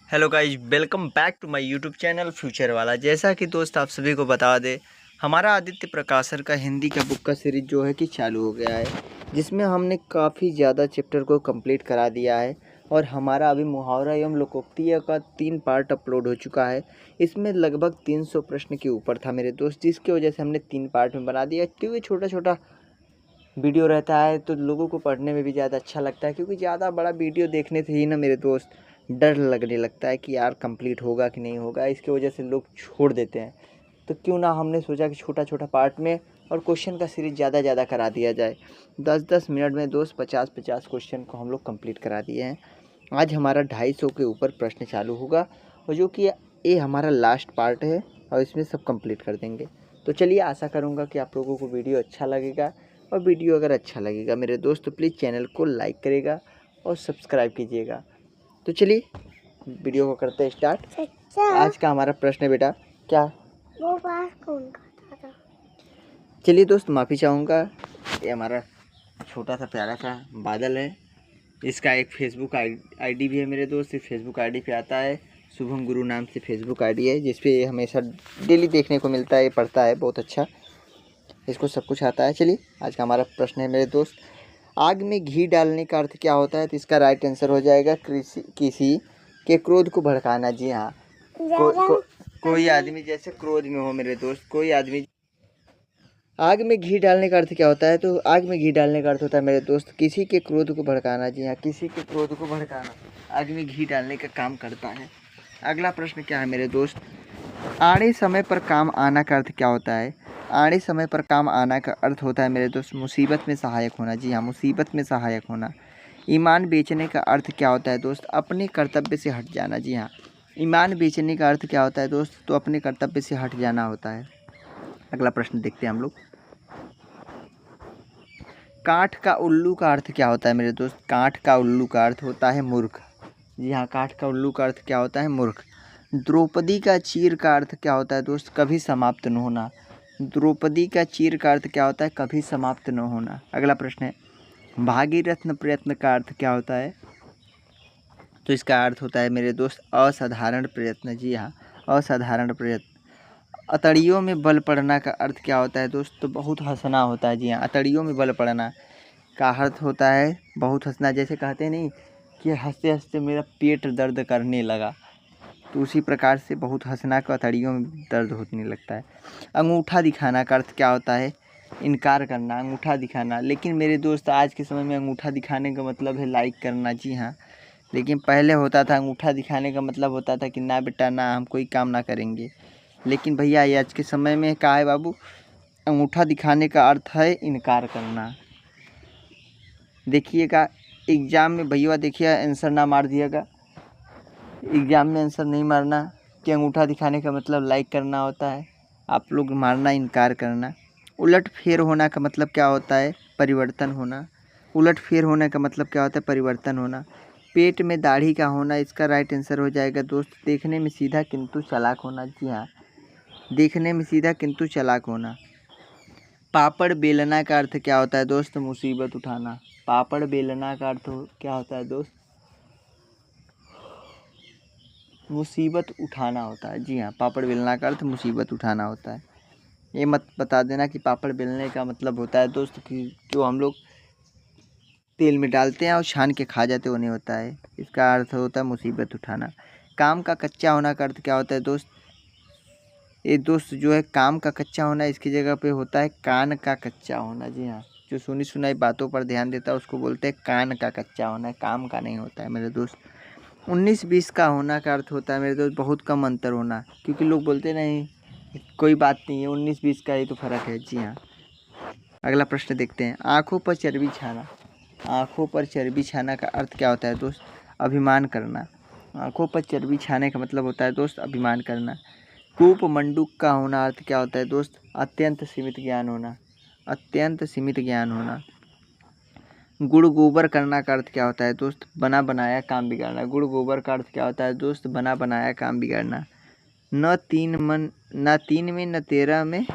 Hello guys, welcome back to my YouTube channel future वाला। जैसा कि दोस्त आप सभी को बता दें, हमारा आदित्य प्रकाशन का हिंदी का बुक का सीरीज जो है कि चालू हो गया है, जिसमें हमने काफ़ी ज़्यादा चैप्टर को कंप्लीट करा दिया है। और हमारा अभी मुहावरा एवं लोकोक्ति का 3 पार्ट अपलोड हो चुका है। इसमें लगभग 300 प्रश्न के ऊपर था मेरे दोस्त, जिसकी वजह से हमने 3 पार्ट में बना दिया। क्योंकि छोटा छोटा वीडियो रहता है तो लोगों को पढ़ने में भी ज़्यादा अच्छा लगता है, क्योंकि ज़्यादा बड़ा वीडियो देखने से ही ना मेरे दोस्त डर लगने लगता है कि यार कंप्लीट होगा कि नहीं होगा। इसकी वजह से लोग छोड़ देते हैं। तो क्यों ना हमने सोचा कि छोटा छोटा पार्ट में और क्वेश्चन का सीरीज ज़्यादा करा दिया जाए। 10-10 मिनट में दोस्त 50-50 क्वेश्चन को हम लोग कंप्लीट करा दिए हैं। आज हमारा 250 के ऊपर प्रश्न चालू होगा, और जो कि ये हमारा लास्ट पार्ट है, और इसमें सब कंप्लीट कर देंगे। तो चलिए, आशा करूँगा कि आप लोगों को वीडियो अच्छा लगेगा। और वीडियो अगर अच्छा लगेगा मेरे दोस्त तो प्लीज़ चैनल को लाइक करेगा और सब्सक्राइब कीजिएगा। तो चलिए वीडियो को करते हैं स्टार्ट। आज का हमारा प्रश्न है बेटा, क्या वो बात कौन करता था? चलिए दोस्त, माफ़ी चाहूँगा। ये हमारा छोटा सा प्यारा सा बादल है। इसका एक फेसबुक आईडी भी है मेरे दोस्त। इस फेसबुक आईडी पे आता है, शुभम गुरु नाम से फेसबुक आईडी है, जिस पे हमेशा डेली देखने को मिलता है। ये पढ़ता है बहुत अच्छा, इसको सब कुछ आता है। चलिए, आज का हमारा प्रश्न है मेरे दोस्त, आग में घी डालने का अर्थ क्या होता है? तो इसका राइट आंसर हो जाएगा किसी के क्रोध को भड़काना। जी हाँ, कोई आदमी जैसे क्रोध में हो मेरे दोस्त, कोई आदमी। आग में घी डालने का अर्थ क्या होता है? तो आग में घी डालने का अर्थ होता है मेरे दोस्त किसी के क्रोध को भड़काना। जी हाँ, किसी के क्रोध को भड़काना आग में घी डालने का काम करता है। अगला प्रश्न क्या है मेरे दोस्त, आड़े समय पर काम आना का अर्थ क्या होता है? आड़े समय पर काम आना का अर्थ होता है मेरे दोस्त मुसीबत में सहायक होना। जी हाँ, मुसीबत में सहायक होना। ईमान बेचने का अर्थ क्या होता है दोस्त? अपने कर्तव्य से हट जाना। जी हाँ, ईमान बेचने का अर्थ क्या होता है दोस्त? तो अपने कर्तव्य से हट जाना होता है। अगला प्रश्न देखते हैं हम लोग, काठ का उल्लू का अर्थ क्या होता है मेरे दोस्त? काठ का उल्लू का अर्थ होता है मूर्ख। जी हाँ, काठ का उल्लू का अर्थ क्या होता है? मूर्ख। द्रौपदी का चीर का अर्थ क्या होता है दोस्त? कभी समाप्त न होना। द्रौपदी का चीर का अर्थ क्या होता है? कभी समाप्त न होना। अगला प्रश्न है, भागीरथ प्रयत्न का अर्थ क्या होता है? तो इसका अर्थ होता है मेरे दोस्त असाधारण प्रयत्न। जी हाँ, असाधारण प्रयत्न। अतड़ियों में बल पड़ना का अर्थ क्या होता है दोस्त? तो बहुत हंसना होता है। जी हाँ, अतड़ियों में बल पड़ना का अर्थ होता है बहुत हंसना। जैसे कहते नहीं कि हंसते हंसते मेरा पेट दर्द करने लगा, तो उसी प्रकार से बहुत हंसना का अतड़ियों में दर्द होने लगता है। अंगूठा दिखाना का अर्थ क्या होता है? इनकार करना, अंगूठा दिखाना। लेकिन मेरे दोस्त आज के समय में अंगूठा दिखाने का मतलब है लाइक करना। जी हाँ, लेकिन पहले होता था अंगूठा दिखाने का मतलब होता था कि ना बेटा ना, हम कोई काम ना करेंगे। लेकिन भैया ये आज के समय में क्या है बाबू, अंगूठा दिखाने का अर्थ है इनकार करना। देखिएगा एग्ज़ाम में भैया, देखिए आंसर ना मार दिएगा। एग्ज़ाम में आंसर नहीं मारना कि अंगूठा दिखाने का मतलब लाइक करना होता है। आप लोग मारना इनकार करना। उलट फेर होना का मतलब क्या होता है? परिवर्तन होना। उलट फेर होने का मतलब क्या होता है? परिवर्तन होना। पेट में दाढ़ी का होना, इसका राइट आंसर हो जाएगा दोस्त देखने में सीधा किंतु चालाक होना। जी हाँ, देखने में सीधा किंतु चालाक होना। पापड़ बेलना का अर्थ क्या होता है दोस्त? मुसीबत उठाना। पापड़ बेलना का अर्थ क्या होता है दोस्त? मुसीबत उठाना होता है। जी हाँ, पापड़ बेलना का अर्थ मुसीबत उठाना होता है। ये मत बता देना कि पापड़ बेलने का मतलब होता है दोस्त कि जो हम लोग तेल में डालते हैं और छान के खा जाते, वो नहीं होता है। इसका अर्थ होता है मुसीबत उठाना। काम का कच्चा होना का अर्थ क्या होता है दोस्त? ये दोस्त जो है काम का कच्चा होना, इसकी जगह पे होता है कान का कच्चा होना। जी हाँ, जो सुनी सुनाई बातों पर ध्यान देता है उसको बोलते हैं कान का कच्चा होना, काम का नहीं होता है मेरे दोस्त। 19-20 का होना का अर्थ होता है मेरे दोस्त बहुत कम अंतर होना, क्योंकि लोग बोलते नहीं कोई बात नहीं है, 19-20 का ही तो फ़र्क है। जी हाँ, अगला प्रश्न देखते हैं, आँखों पर चर्बी छाना। आँखों पर चर्बी छाना का अर्थ क्या होता है दोस्त? अभिमान करना। आँखों पर चर्बी छाने का मतलब होता है दोस्त अभिमान करना। कूप मंडूक का होना अर्थ क्या होता है दोस्त? अत्यंत सीमित ज्ञान होना। अत्यंत सीमित ज्ञान होना। गुड़ गोबर करना का अर्थ क्या होता है दोस्त? बना बनाया काम बिगाड़ना। गुड़ गोबर का अर्थ क्या होता है दोस्त? बना बनाया काम बिगाड़ना। न तीन में न 13 में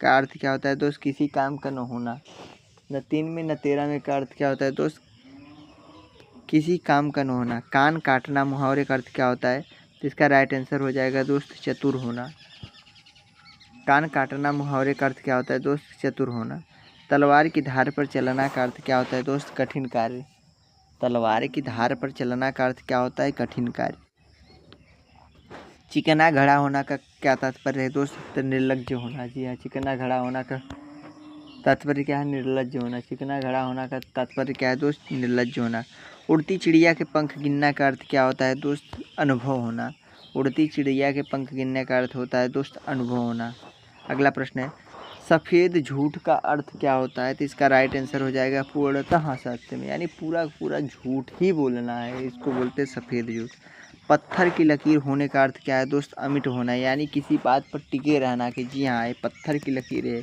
का अर्थ क्या होता है दोस्त? किसी काम का न होना। न 3 में न 13 में का अर्थ क्या होता है दोस्त? किसी काम का न होना। कान काटना मुहावरे का अर्थ क्या होता है? तो इसका राइट आंसर हो जाएगा दोस्त चतुर होना। कान काटना मुहावरे का अर्थ क्या होता है दोस्त? चतुर होना। तलवार की धार पर चलना का अर्थ क्या होता है दोस्त? कठिन कार्य। तलवार की धार पर चलना का अर्थ क्या होता है? कठिन कार्य। चिकना घड़ा होना का क्या तात्पर्य है दोस्त? तो निर्लज्ज होना। जी हाँ, चिकना घड़ा होना का तात्पर्य क्या है? निर्लज्ज होना। चिकना घड़ा होना का तात्पर्य क्या है दोस्त? निर्लज्ज होना। उड़ती चिड़िया के पंख गिनना का अर्थ क्या होता है दोस्त? अनुभव होना। उड़ती चिड़िया के पंख गिनने का अर्थ होता है दोस्त अनुभव होना। अगला प्रश्न है, सफ़ेद झूठ का अर्थ क्या होता है? तो इसका राइट आंसर हो जाएगा पूर्णतः सत्य में, यानी पूरा पूरा झूठ ही बोलना है, इसको बोलते हैं सफ़ेद झूठ। पत्थर की लकीर होने का अर्थ क्या है दोस्त? अमिट होना, यानी किसी बात पर टिके रहना कि जी हाँ ये पत्थर की लकीर है।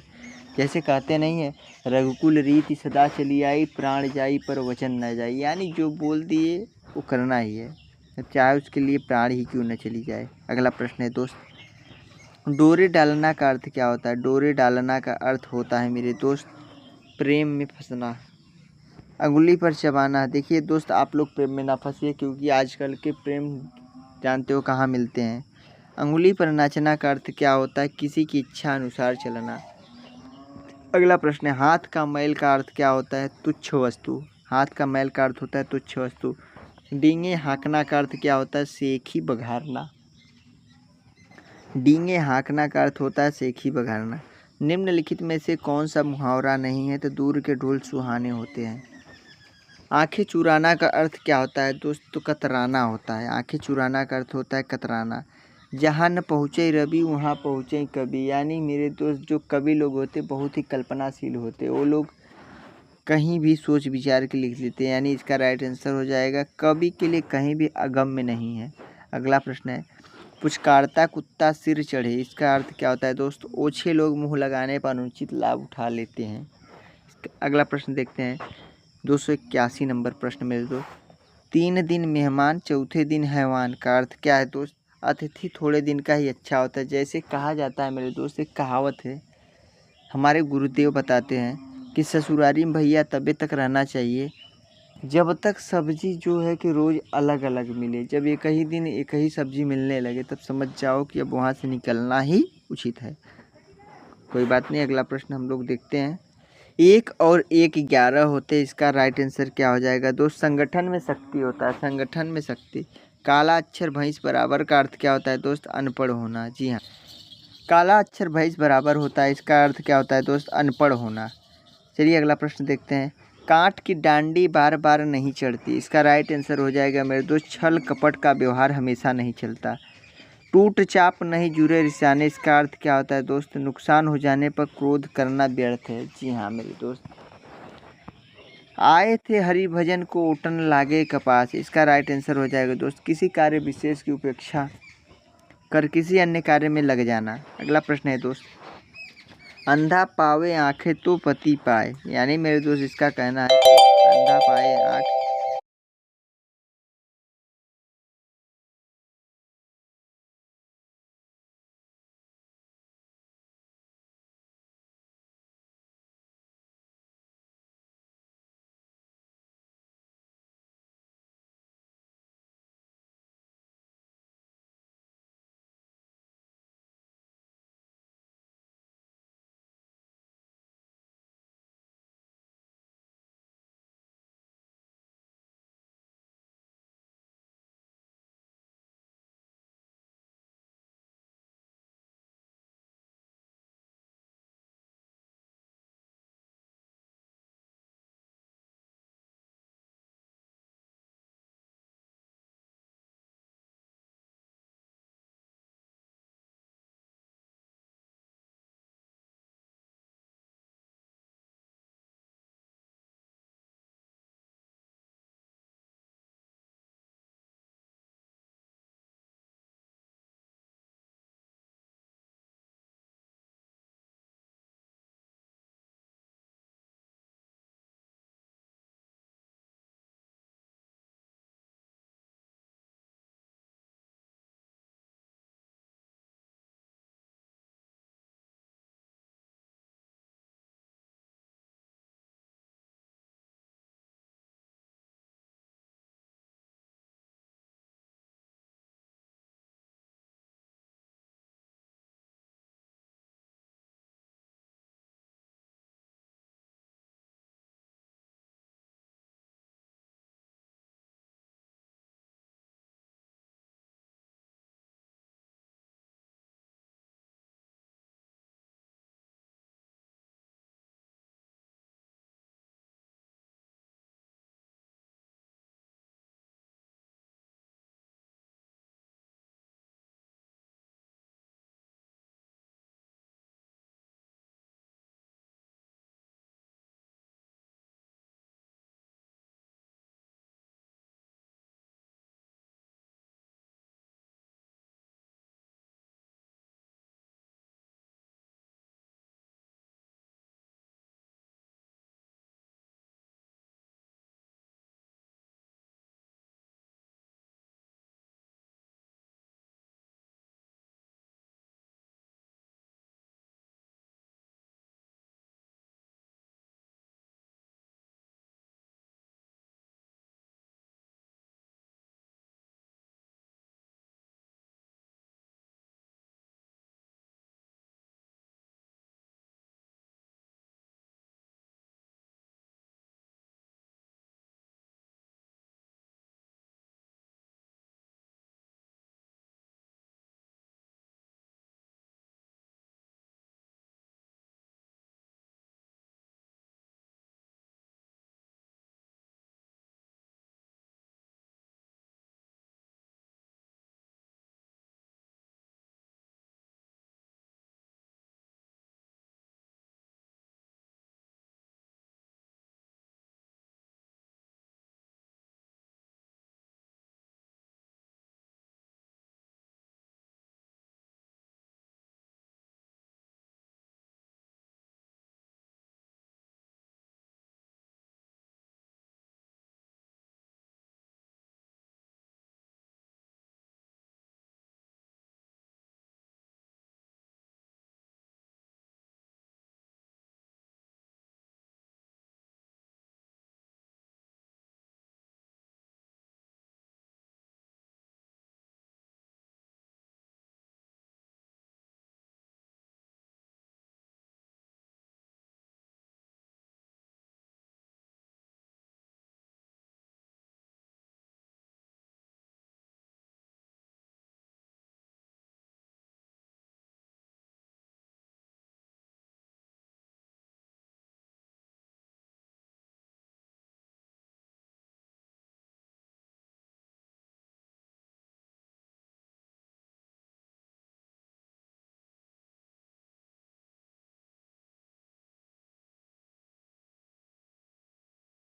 जैसे कहते नहीं है, रघुकुल रीति सदा चली आई, प्राण जाई पर वचन न जाई, यानी जो बोल दिए वो करना ही है, चाहे उसके लिए प्राण ही क्यों न चली जाए। अगला प्रश्न है दोस्त, डोरे डालना का अर्थ क्या होता है? डोरे डालना का अर्थ होता है मेरे दोस्त प्रेम में फंसना। अंगुली पर चबाना। देखिए दोस्त, आप लोग प्रेम में ना फंसिए, क्योंकि आजकल के प्रेम जानते हो कहाँ मिलते हैं। अंगुली पर नाचना का अर्थ क्या होता है? किसी की इच्छा अनुसार चलना। अगला प्रश्न है, हाथ का मैल का अर्थ क्या होता है? तुच्छ वस्तु। हाथ का मैल का अर्थ होता है तुच्छ वस्तु। डींगे हाँकना का अर्थ क्या होता है? सेखी बघारना। डींगे हाँकना का अर्थ होता है सेखी बघारना। निम्नलिखित में से कौन सा मुहावरा नहीं है? तो दूर के ढोल सुहाने होते हैं। आंखें चुराना का अर्थ क्या होता है दोस्त? तो कतराना होता है। आंखें चुराना का अर्थ होता है कतराना। जहाँ न पहुँचे रवि वहाँ पहुँचे कवि, यानी मेरे दोस्त जो कवि लोग होते बहुत ही कल्पनाशील होते, वो लोग कहीं भी सोच विचार के लिख लेते हैं, यानी इसका राइट आंसर हो जाएगा कवि के लिए कहीं भी अगम्य नहीं है। अगला प्रश्न है, पुचकारता कुत्ता सिर चढ़े, इसका अर्थ क्या होता है दोस्त? ओछे लोग मुँह लगाने पर अनुचित लाभ उठा लेते हैं। अगला प्रश्न देखते हैं, 281 नंबर प्रश्न मेरे दोस्त, 3 दिन मेहमान चौथे दिन हैवान का अर्थ क्या है दोस्त? अतिथि थोड़े दिन का ही अच्छा होता है। जैसे कहा जाता है मेरे दोस्त, एक कहावत है, हमारे गुरुदेव बताते हैं कि ससुरारी में भैया तबे तक रहना चाहिए जब तक सब्जी जो है कि रोज़ अलग अलग मिले। जब एक ही दिन एक ही सब्जी मिलने लगे तब समझ जाओ कि अब वहाँ से निकलना ही उचित है। कोई बात नहीं, अगला प्रश्न हम लोग देखते हैं। 1 और 1 11 होते हैं, इसका राइट आंसर क्या हो जाएगा दोस्त? संगठन में शक्ति होता है। संगठन में शक्ति। काला अक्षर भैंस बराबर का अर्थ क्या होता है दोस्त? अनपढ़ होना। जी हाँ, काला अक्षर भैंस बराबर होता है, इसका अर्थ क्या होता है दोस्त? अनपढ़ होना। चलिए अगला प्रश्न देखते हैं, कांट की डांडी बार बार नहीं चढ़ती, इसका राइट आंसर हो जाएगा मेरे दोस्त छल कपट का व्यवहार हमेशा नहीं चलता। टूट चाप नहीं जुड़े रिसाने, इसका अर्थ क्या होता है दोस्त? नुकसान हो जाने पर क्रोध करना व्यर्थ है। जी हाँ मेरे दोस्त, आए थे हरि भजन को उठन लागे कपास, इसका राइट आंसर हो जाएगा दोस्त किसी कार्य विशेष की उपेक्षा कर किसी अन्य कार्य में लग जाना। अगला प्रश्न है दोस्त, अंधा पावे आंखें तो पति पाए, यानी मेरे दोस्त इसका कहना है अंधा पाए आँख